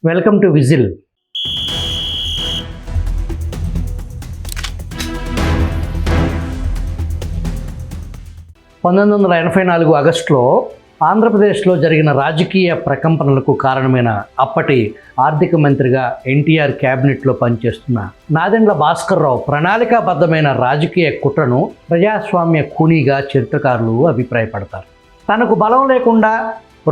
Welcome to whistle. 1984 ఆగస్టులో ఆంధ్రప్రదేశ్లో జరిగిన రాజకీయ ప్రకంపనలకు కారణమైన అప్పటి ఆర్థిక మంత్రిగా ఎన్టీఆర్ క్యాబినెట్లో పనిచేస్తున్న నాదెండ్ల భాస్కర్రావు ప్రణాళికాబద్ధమైన రాజకీయ కుట్రను ప్రజాస్వామ్య కూనీగా చరిత్రకారులు అభిప్రాయపడతారు. తనకు బలం లేకుండా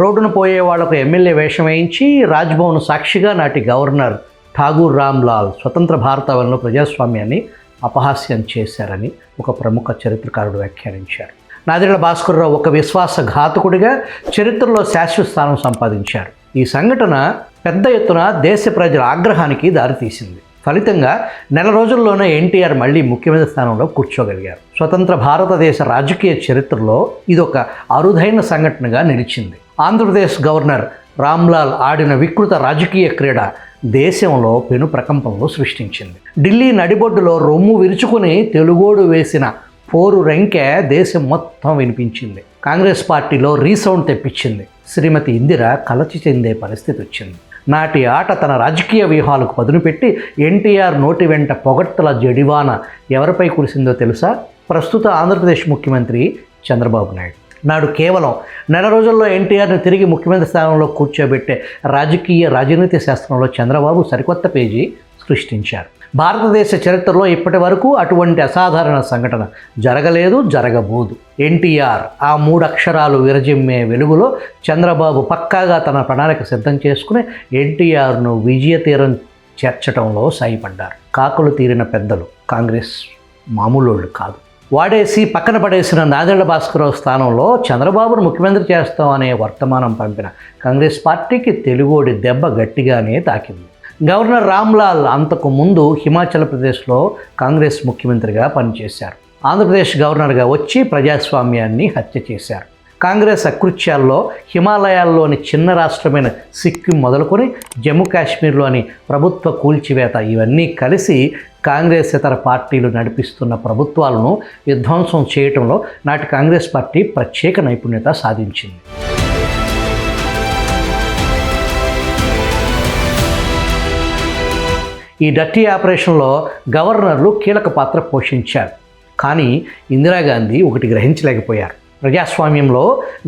రోడ్డున పోయే వాళ్లకు ఎమ్మెల్యే వేషం వేయించి రాజ్భవన్ సాక్షిగా నాటి గవర్నర్ ఠాగూర్ రామ్లాల్ స్వతంత్ర భారతావనిలో ప్రజాస్వామ్యాన్ని అపహాస్యం చేశారని ఒక ప్రముఖ చరిత్రకారుడు వ్యాఖ్యానించారు. నాదెండ్ల భాస్కర్రావు ఒక విశ్వాసఘాతకుడిగా చరిత్రలో శాశ్వత స్థానం సంపాదించారు. ఈ సంఘటన పెద్ద ఎత్తున దేశ ప్రజల ఆగ్రహానికి దారితీసింది. ఫలితంగా నెల రోజుల్లోనే ఎన్టీఆర్ మళ్ళీ ముఖ్యమంత్రి స్థానంలో కూర్చోగలిగారు. స్వతంత్ర భారతదేశ రాజకీయ చరిత్రలో ఇదొక అరుదైన సంఘటనగా నిలిచింది. ఆంధ్రప్రదేశ్ గవర్నర్ రామ్లాల్ ఆడిన వికృత రాజకీయ క్రీడ దేశంలో పెను ప్రకంపనలు సృష్టించింది. ఢిల్లీ నడిబొడ్డులో రొమ్ము విరుచుకుని తెలుగోడు వేసిన పోరు రెంకె దేశం మొత్తం వినిపించింది. కాంగ్రెస్ పార్టీలో రీసౌండ్ తెప్పించింది. శ్రీమతి ఇందిర కలచి చెందే పరిస్థితి వచ్చింది. నాటి ఆట తన రాజకీయ వ్యూహాలకు పదును పెట్టి ఎన్టీఆర్ నోటి వెంట పొగడ్తల జడివాన ఎవరిపై కురిసిందో తెలుసా? ప్రస్తుత ఆంధ్రప్రదేశ్ ముఖ్యమంత్రి చంద్రబాబు నాయుడు. నాడు కేవలం నెల రోజుల్లో ఎన్టీఆర్ని తిరిగి ముఖ్యమంత్రి స్థానంలో కూర్చోబెట్టే రాజనీతి శాస్త్రంలో చంద్రబాబు సరికొత్త పేజీ సృష్టించారు. భారతదేశ చరిత్రలో ఇప్పటి వరకు అటువంటి అసాధారణ సంఘటన జరగలేదు, జరగబోదు. ఎన్టీఆర్ ఆ 3 అక్షరాలు విరజిమ్మే వెలుగులో చంద్రబాబు పక్కాగా తన ప్రణాళిక సిద్ధం చేసుకుని ఎన్టీఆర్ను విజయ తీరం చేర్చడంలో సాయపడ్డారు. కాకులు తీరిన పెద్దలు కాంగ్రెస్ మామూలోళ్ళు కాదు. వాడేసి పక్కన పడేసిన నాదెండ్ల భాస్కర్రావు స్థానంలో చంద్రబాబును ముఖ్యమంత్రి చేస్తామనే వర్తమానం పంపిన కాంగ్రెస్ పార్టీకి తెలుగోడి దెబ్బ గట్టిగానే తాకింది. గవర్నర్ రామ్లాల్ అంతకు ముందు హిమాచల్ ప్రదేశ్లో కాంగ్రెస్ ముఖ్యమంత్రిగా పనిచేశారు. ఆంధ్రప్రదేశ్ గవర్నర్గా వచ్చి ప్రజాస్వామ్యాన్ని హత్య చేశారు. కాంగ్రెస్ అకృత్యాల్లో హిమాలయాల్లోని చిన్న రాష్ట్రమైన సిక్కిం మొదలుకొని జమ్మూ కాశ్మీర్లోని ప్రభుత్వ కూల్చివేత ఇవన్నీ కలిసి కాంగ్రెస్ ఇతర పార్టీలు నడిపిస్తున్న ప్రభుత్వాలను విధ్వంసం చేయటంలో నాటి కాంగ్రెస్ పార్టీ ప్రత్యేక నైపుణ్యత సాధించింది. ఈ డర్టీ ఆపరేషన్లో గవర్నర్లు కీలక పాత్ర పోషించారు. కానీ ఇందిరాగాంధీ ఒకటి గ్రహించలేకపోయారు. ప్రజాస్వామ్యంలో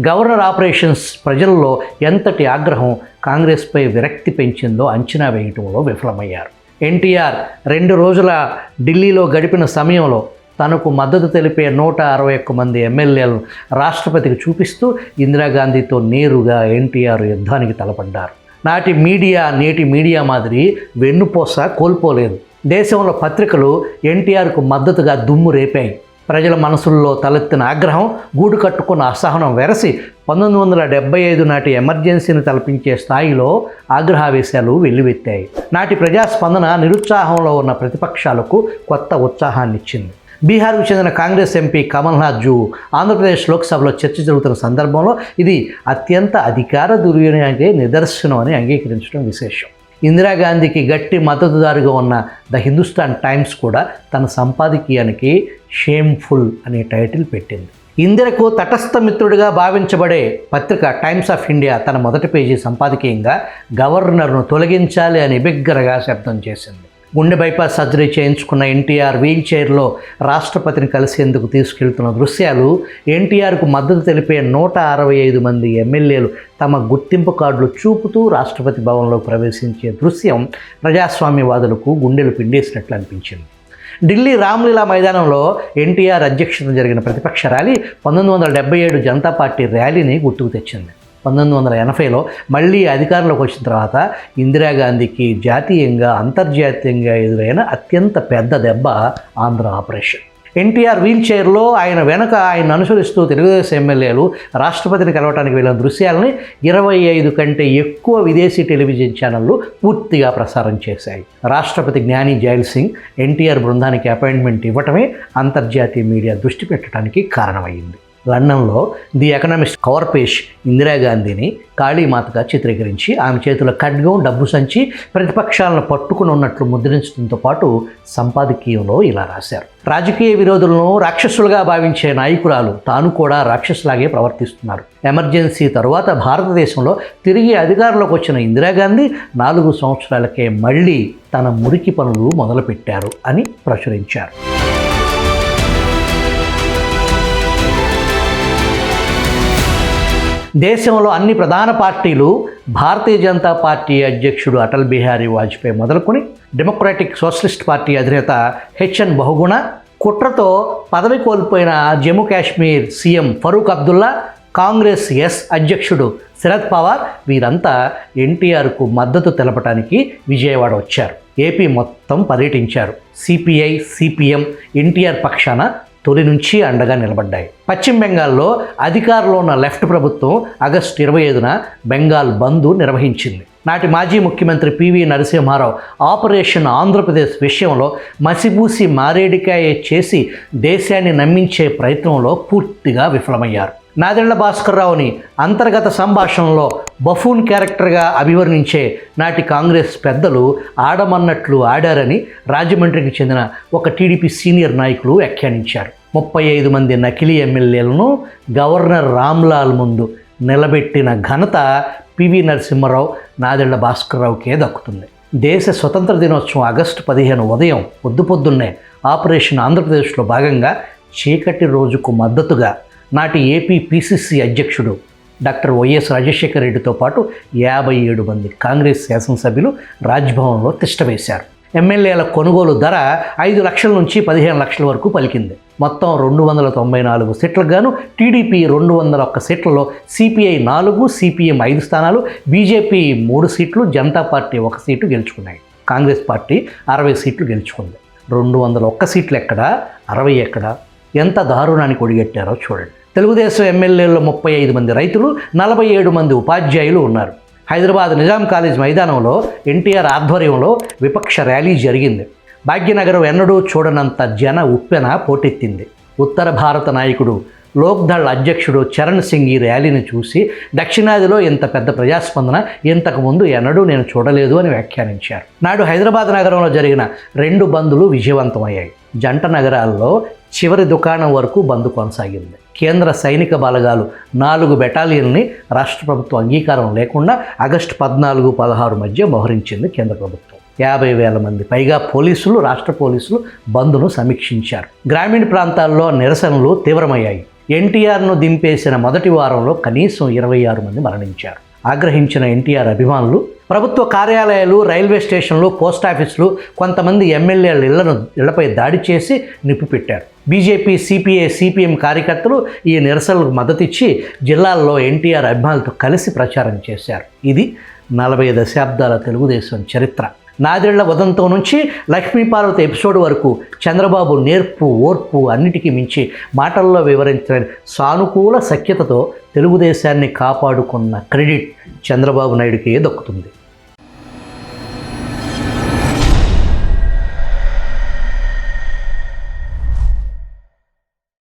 గవర్నర్ ఆపరేషన్స్ ప్రజల్లో ఎంతటి ఆగ్రహం, కాంగ్రెస్పై విరక్తి పెంచిందో అంచనా వేయటంలో విఫలమయ్యారు. ఎన్టీఆర్ 2 రోజుల ఢిల్లీలో గడిపిన సమయంలో తనకు మద్దతు తెలిపే 161 మంది ఎమ్మెల్యేలను రాష్ట్రపతికి చూపిస్తూ ఇందిరాగాంధీతో నేరుగా ఎన్టీఆర్ యుద్ధానికి తలపడ్డారు. నాటి మీడియా నేటి మీడియా మాదిరి వెన్నుపోస కోల్పోలేదు. దేశంలో పత్రికలు ఎన్టీఆర్కు మద్దతుగా దుమ్ము రేపాయి. ప్రజల మనసుల్లో తలెత్తిన ఆగ్రహం, గూడు కట్టుకున్న అసహనం వెరసి 1975 నాటి ఎమర్జెన్సీని తలపించే స్థాయిలో ఆగ్రహావేశాలు వెల్లువెత్తాయి. నాటి ప్రజాస్పందన నిరుత్సాహంలో ఉన్న ప్రతిపక్షాలకు కొత్త ఉత్సాహాన్నిచ్చింది. బీహార్కు చెందిన కాంగ్రెస్ ఎంపీ కమల్నాథ్ జూ ఆంధ్రప్రదేశ్ లోక్సభలో చర్చ జరుగుతున్న సందర్భంలో ఇది అత్యంత అధికార దుర్వినియోగానికి నిదర్శనం అని అంగీకరించడం విశేషం. ఇందిరాగాంధీకి గట్టి మద్దతుదారుగా ఉన్న ద హిందుస్థాన్ టైమ్స్ కూడా తన సంపాదకీయానికి షేమ్ఫుల్ అనే టైటిల్ పెట్టింది. ఇందిరకు తటస్థ మిత్రుడిగా భావించబడే పత్రిక టైమ్స్ ఆఫ్ ఇండియా తన మొదటి పేజీ సంపాదకీయంగా గవర్నర్ను తొలగించాలి అని బిగ్గరగా శబ్దం చేసింది. గుండె బైపాస్ సర్జరీ చేయించుకున్న ఎన్టీఆర్ వీల్ చైర్లో రాష్ట్రపతిని కలిసేందుకు తీసుకెళ్తున్న దృశ్యాలు, ఎన్టీఆర్కు మద్దతు తెలిపే 165 మంది ఎమ్మెల్యేలు తమ గుర్తింపు కార్డులు చూపుతూ రాష్ట్రపతి భవన్లో ప్రవేశించే దృశ్యం ప్రజాస్వామ్యవాదులకు గుండెలు పిండేసినట్లు అనిపించింది. ఢిల్లీ రామ్లీలా మైదానంలో ఎన్టీఆర్ అధ్యక్షతన జరిగిన ప్రతిపక్ష ర్యాలీ 1977 జనతా పార్టీ ర్యాలీని గుర్తుకు తెచ్చింది. 1980లో మళ్ళీ అధికారంలోకి వచ్చిన తర్వాత ఇందిరాగాంధీకి జాతీయంగా అంతర్జాతీయంగా ఎదురైన అత్యంత పెద్ద దెబ్బ ఆంధ్ర ఆపరేషన్. ఎన్టీఆర్ వీల్ చైర్లో ఆయన వెనక ఆయన అనుసరిస్తూ తెలుగుదేశం ఎమ్మెల్యేలు రాష్ట్రపతిని కలవటానికి వెళ్ళిన దృశ్యాలని 25 కంటే ఎక్కువ విదేశీ టెలివిజన్ ఛానళ్లు పూర్తిగా ప్రసారం చేశాయి. రాష్ట్రపతి జ్ఞాని జైల్ సింగ్ ఎన్టీఆర్ బృందానికి అపాయింట్మెంట్ ఇవ్వటమే అంతర్జాతీయ మీడియా దృష్టి పెట్టడానికి కారణమైంది. లండన్లో ది ఎకనామిస్ట్ కవర్ పేజ్ ఇందిరాగాంధీని కాళీమాతగా చిత్రీకరించి ఆమె చేతిలో ఖడ్గం, డబ్బు సంచి, ప్రతిపక్షాలను పట్టుకుని ఉన్నట్లు ముద్రించడంతో పాటు సంపాదకీయంలో ఇలా రాశారు: రాజకీయ విరోధులను రాక్షసులుగా భావించే నాయకురాలు తాను కూడా రాక్షసులాగే ప్రవర్తిస్తున్నారు. ఎమర్జెన్సీ తరువాత భారతదేశంలో తిరిగి అధికారంలోకి వచ్చిన ఇందిరాగాంధీ 4 సంవత్సరాలకే మళ్ళీ తన మురికి పనులు మొదలుపెట్టారు అని ప్రచురించారు. దేశంలో అన్ని ప్రధాన పార్టీలు భారతీయ జనతా పార్టీ అధ్యక్షుడు అటల్ బిహారీ వాజ్పేయి మొదలుకొని డెమోక్రాటిక్ సోషలిస్ట్ పార్టీ అధినేత హెచ్ఎన్ బహుగుణ, కుట్రతో పదవి కోల్పోయిన జమ్మూ కాశ్మీర్ సీఎం ఫరూక్ అబ్దుల్లా, కాంగ్రెస్ అధ్యక్షుడు శరద్ పవార్ వీరంతా ఎన్టీఆర్కు మద్దతు తెలపడానికి విజయవాడ వచ్చారు. ఏపీ మొత్తం పర్యటించారు. సిపిఐ, సిపిఎం ఎన్టీఆర్ పక్షాన తొలి నుంచి అండగా నిలబడ్డాయి. పశ్చిమ బెంగాల్లో అధికారంలో ఉన్న లెఫ్ట్ ప్రభుత్వం ఆగస్టు 25న బెంగాల్ బంద్ నిర్వహించింది. నాటి మాజీ ముఖ్యమంత్రి పివి నరసింహారావు ఆపరేషన్ ఆంధ్రప్రదేశ్ విషయంలో మసిబూసి మారేడికాయ చేసి దేశాన్ని నమ్మించే ప్రయత్నంలో పూర్తిగా విఫలమయ్యారు. నాదెళ్ల భాస్కర్రావుని అంతర్గత సంభాషణలో బఫూన్ క్యారెక్టర్గా అభివర్ణించే నాటి కాంగ్రెస్ పెద్దలు ఆడమన్నట్లు ఆడారని రాజమండ్రికి చెందిన ఒక టీడీపీ సీనియర్ నాయకులు వ్యాఖ్యానించారు. 35 మంది నకిలీ ఎమ్మెల్యేలను గవర్నర్ రామ్లాల్ ముందు నిలబెట్టిన ఘనత పివి నరసింహారావు, నాదెళ్ల భాస్కర్రావుకే దక్కుతుంది. దేశ స్వతంత్ర దినోత్సవం ఆగస్టు 15 ఉదయం పొద్దున్నే ఆపరేషన్ ఆంధ్రప్రదేశ్లో భాగంగా చీకటి రోజుకు మద్దతుగా నాటి ఏపీ పిసిసి అధ్యక్షుడు డాక్టర్ వైఎస్ రాజశేఖర రెడ్డితో పాటు 57 మంది కాంగ్రెస్ శాసనసభ్యులు రాజ్భవన్లో తిష్టవేశారు. ఎమ్మెల్యేల కొనుగోలు ధర 5 లక్షల నుంచి 15 లక్షల వరకు పలికింది. మొత్తం 294 సీట్లకు గాను టీడీపీ 201 సీట్లలో, సిపిఐ 4, సిపిఎం 5 స్థానాలు, బీజేపీ 3 సీట్లు, జనతా పార్టీ 1 సీటు గెలుచుకున్నాయి. కాంగ్రెస్ పార్టీ 60 సీట్లు గెలుచుకుంది. 201 సీట్లు ఎక్కడా, 60 ఎక్కడా? ఎంత దారుణానికి ఒడిగట్టారో చూడండి. తెలుగుదేశం ఎమ్మెల్యేల్లో 35 మంది రైతులు, 47 మంది ఉపాధ్యాయులు ఉన్నారు. హైదరాబాద్ నిజాం కాలేజ్ మైదానంలో ఎన్టీఆర్ ఆధ్వర్యంలో విపక్ష ర్యాలీ జరిగింది. భాగ్యనగరం ఎన్నడూ చూడనంత జన ఉప్పెన పోటెత్తింది. ఉత్తర భారత నాయకుడు లోక్దళ్ అధ్యక్షుడు చరణ్ సింగ్ ఈ ర్యాలీని చూసి దక్షిణాదిలో ఇంత పెద్ద ప్రజాస్పందన ఇంతకుముందు ఎన్నడూ నేను చూడలేదు అని వ్యాఖ్యానించారు. నాడు హైదరాబాద్ నగరంలో జరిగిన 2 బందులు విజయవంతమయ్యాయి. జంట నగరాల్లో చివరి దుకాణం వరకు బంద్ కొనసాగింది. కేంద్ర సైనిక బలగాలు 4 బెటాలియన్ని రాష్ట్ర ప్రభుత్వం అంగీకారం లేకుండా ఆగస్టు 14, 16 మధ్య మోహరించింది కేంద్ర ప్రభుత్వం. 50,000 మంది పైగా పోలీసులు, రాష్ట్ర పోలీసులు బంద్ను సమీక్షించారు. గ్రామీణ ప్రాంతాల్లో నిరసనలు తీవ్రమయ్యాయి. ఎన్టీఆర్ను దింపేసిన మొదటి వారంలో కనీసం 26 మంది మరణించారు. ఆగ్రహించిన ఎన్టీఆర్ అభిమానులు ప్రభుత్వ కార్యాలయాలు, రైల్వే స్టేషన్లు, పోస్టాఫీసులు, కొంతమంది ఎమ్మెల్యేల ఇళ్లపై దాడి చేసి నిప్పుపెట్టారు. బీజేపీ, సిపిఐ, సిపిఎం కార్యకర్తలు ఈ నిరసనలకు మద్దతిచ్చి జిల్లాల్లో ఎన్టీఆర్ అభిమానులతో కలిసి ప్రచారం చేశారు. ఇది 40 దశాబ్దాల తెలుగుదేశం చరిత్ర. నాదెళ్ల ఉదంతం నుంచి లక్ష్మీపార్వతి ఎపిసోడ్ వరకు చంద్రబాబు నేర్పు, ఓర్పు అన్నిటికీ మించి మాటల్లో వివరించిన సానుకూల సఖ్యతతో తెలుగుదేశాన్ని కాపాడుకున్న క్రెడిట్ చంద్రబాబు నాయుడికే దక్కుతుంది.